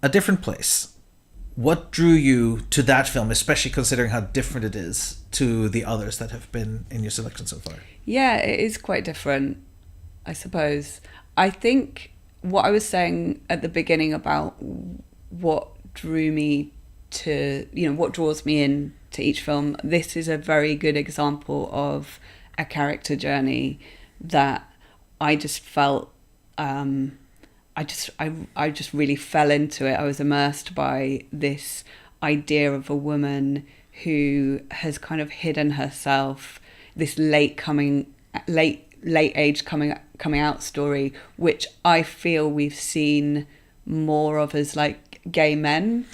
A Different Place. What drew you to that film, especially considering how different it is to the others that have been in your selection so far? Yeah, it is quite different, I suppose. I think what I was saying at the beginning about what drew me to, what draws me in to each film, this is a very good example of a character journey that I just felt, I just really fell into it. I was immersed by this idea of a woman who has kind of hidden herself, this late age coming out story, which I feel we've seen more of as like gay men.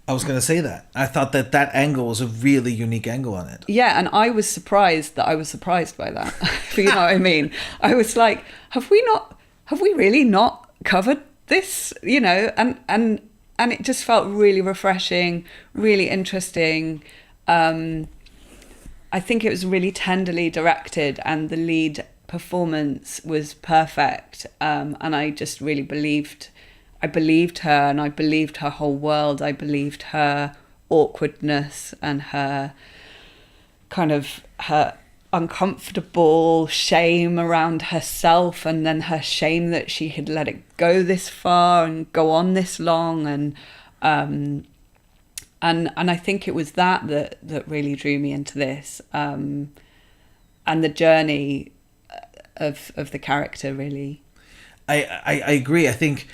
I was going to say that. I thought that angle was a really unique angle on it. Yeah, and I was surprised that I was surprised by that. You know what I mean? I was like, have we really not covered this? And it just felt really refreshing, really interesting. I think it was really tenderly directed, and the lead performance was perfect. And I just really believed her, and I believed her whole world. I believed her awkwardness and her kind of her uncomfortable shame around herself, and then her shame that she had let it go this far and go on this long. And I think it was that really drew me into this, and the journey of the character, really. I agree. I think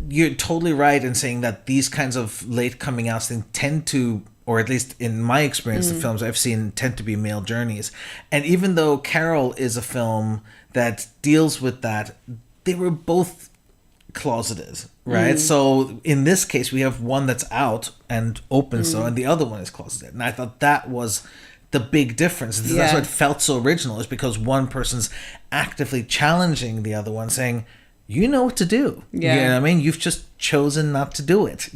you're totally right in saying that these kinds of late coming outs things tend to, or at least in my experience, the films I've seen tend to be male journeys. And even though Carol is a film that deals with that, they were both closeted, right? So in this case, we have one that's out and open, and the other one is closeted. And I thought that was the big difference. That's why it felt so original, is because one person's actively challenging the other one, saying, you know what to do. Yeah. You know what I mean? You've just chosen not to do it,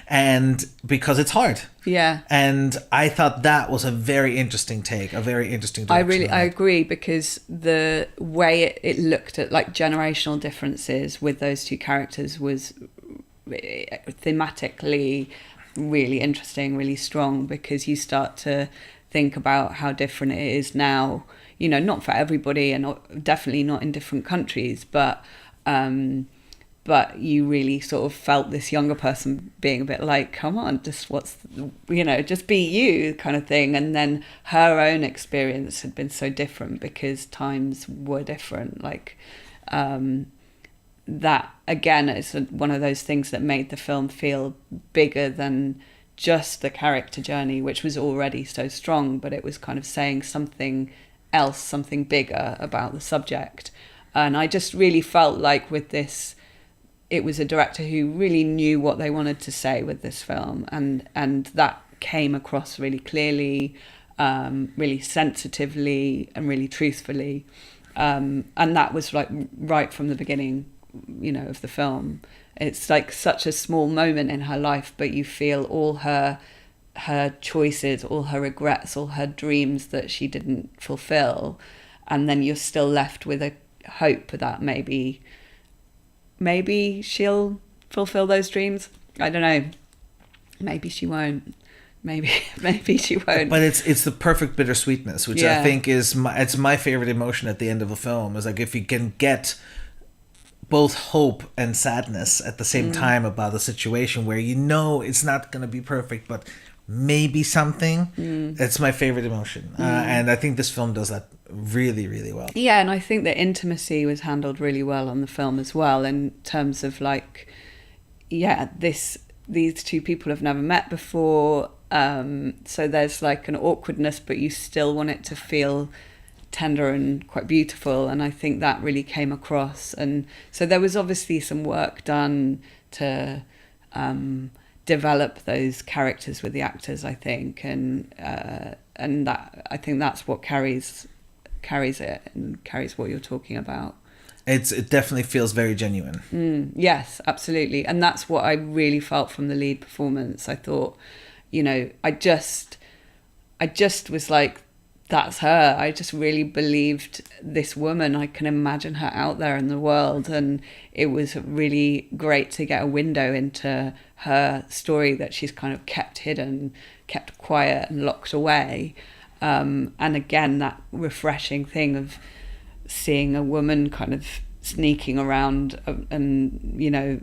and because it's hard. Yeah. And I thought that was a very interesting take, a very interesting direction. I agree, because the way it looked at like generational differences with those two characters was thematically really interesting, really strong, because you start to think about how different it is now, not for everybody, and definitely not in different countries, but you really sort of felt this younger person being a bit like, come on, just just be you kind of thing. And then her own experience had been so different because times were different. Like, that again is one of those things that made the film feel bigger than just the character journey, which was already so strong, but it was kind of saying something else, something bigger about the subject. And I just really felt like with this, it was a director who really knew what they wanted to say with this film, and that came across really clearly, really sensitively, and really truthfully. And that was like right from the beginning, of the film. It's like such a small moment in her life, but you feel all her choices, all her regrets, all her dreams that she didn't fulfill, and then you're still left with a hope that maybe she'll fulfill those dreams. I don't know. Maybe she won't. Maybe she won't. But it's the perfect bittersweetness, which I think is my favorite emotion at the end of a film. Is like if you can get both hope and sadness at the same time about a situation where it's not going to be perfect, but maybe something. It's my favorite emotion, and I think this film does that really, really well. Yeah, and I think the intimacy was handled really well on the film as well, in terms of like, these two people have never met before, so there's like an awkwardness, but you still want it to feel tender and quite beautiful, and I think that really came across. And so there was obviously some work done to develop those characters with the actors, I think, and that, I think that's what carries it and carries what you're talking about. It definitely feels very genuine. Yes, absolutely. And that's what I really felt from the lead performance. I thought, I just was like, that's her. I just really believed this woman. I can imagine her out there in the world, and it was really great to get a window into her story that she's kind of kept hidden, kept quiet and locked away. And again, that refreshing thing of seeing a woman kind of sneaking around and, you know,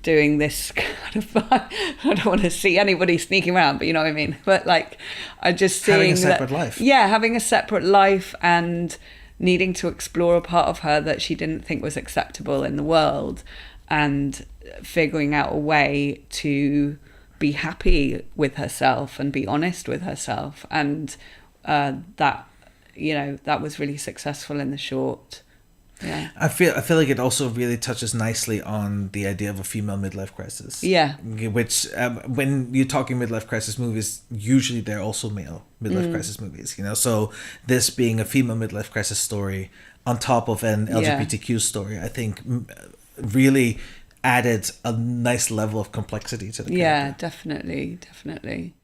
doing this kind of, I don't want to see anybody sneaking around, but you know what I mean? But like, I just seeing having a separate life. Yeah, having a separate life and needing to explore a part of her that she didn't think was acceptable in the world, and figuring out a way to be happy with herself and be honest with herself. And that, you know, that was really successful in the short. Yeah. I feel like it also really touches nicely on the idea of a female midlife crisis. Yeah. Which when you're talking midlife crisis movies, usually they're also male midlife crisis movies, you know. So this being a female midlife crisis story on top of an LGBTQ story, I think really added a nice level of complexity to the character. Yeah, definitely.